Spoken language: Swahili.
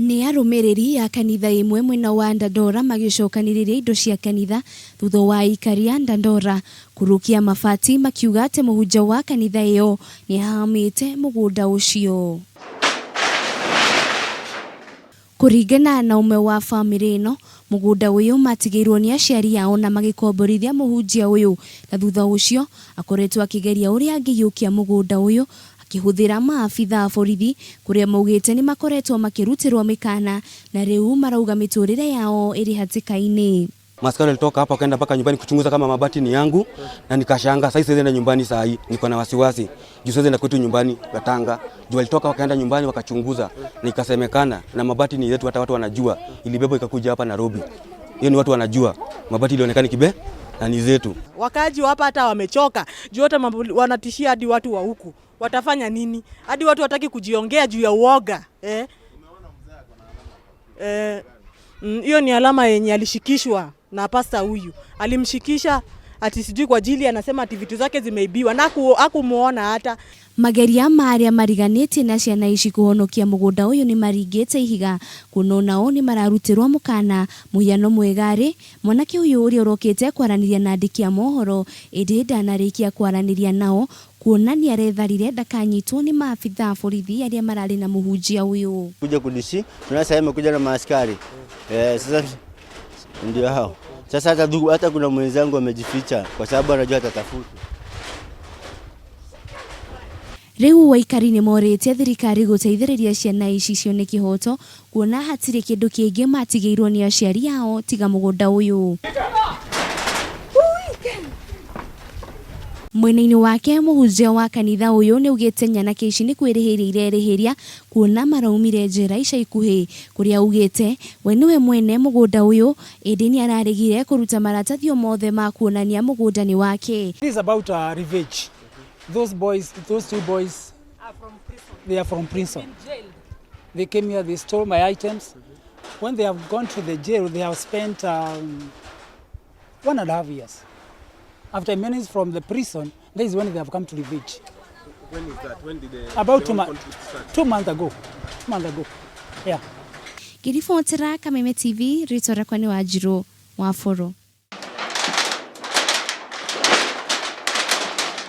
Ni arumiriri ya kanitha imwe mwena wa Dandora magicokaniriria indo cia kanitha thutha wa Aikari ya Dandora kurukia mabati makiuga ati muhunjia wa kanitha iyo ni ahamite mugunda ucio. Kuringana na umwe wa family ino, mugunda uyu matigirwo ni aciari ao na magikomborithia muhunjia uyu, na thutha ucio akoretwo akigeria uria angiyukia mugunda uyu akihuthira maabitha a borithi kuria maugite ni makoretwo makirutirwo mikana na riu marauga miturire yao iri hatikaini. Maskari alitoka hapa kaenda mpaka nyumbani kuchunguza kama mabati ni yangu, na nikashanga sasa siwezi nyumbani saa hii, niko na wasiwasi juu siwezi enda kwetu nyumbani Tanga. Juu alitoka wakaenda nyumbani wakachunguza, nikasemekana na mabati ni yetu, hata watu wanajua ilibebo ikakuja hapa Nairobi. Hiyo ni watu wanajua mabati ilionekana kibe na ni zetu. Wakaji hapa hata wamechoka juu hata wanatishia hadi watu wa huku. Watafanya nini? Hadi watu wataki kujiongea juu ya uoga. Hiyo ni alama yenye alishikishwa na pasta huyu. Alimshikisha ati sijui kwa ajili anasema ati vitu zake zimeibiwa na hakumuona hata. Mageria maria mariganite na ciana ici kuhonokia mugunda uyu ni maringite ihiga kuno nao ni mararutirwo mukana muhiano mwegari mwanake uyu uri urokite kwaraniria na andiki a mohoro indi ndanarikia kwaraniria nao kuonania retharire ndakanyitwo ni maabitha a borithi aria marari na muhunjia uyu. Kuja kudishi tunasema kuja na maaskari sasa ndio hao. Sasa hata kuna mwenzangu amejificha kwa sababu anajua atatafuta. Riu Aikari ni morete thirikari guteithiriria ciana ici cione kihoto kuona hatire kindu kingi matigeirwo ni aciari ao tiga mugunda uyu. Mwena-ini wake muhunjia wa kanitha uyu ni ugite nyanake ici ni kwirihiria irihiria kuona maraumire njira ica ikuhi kuria ugite we niwe mwene mugunda uyu indi ni ararigire kuruta maratathio mothe ma kuonania mugunda ni wake. It is about revenge. Those two boys are from prison. They are from prison. In jail. They came here, they stole my items. When they have gone to the jail, they have spent 1.5 years. After minutes from the prison, that is when they have come to revenge. When is that? When did they? About 2 months. 2 months ago. 2 months ago. Yeah. Kirifotera Kameme TV, Ritora kwani Wanjiru, Boro.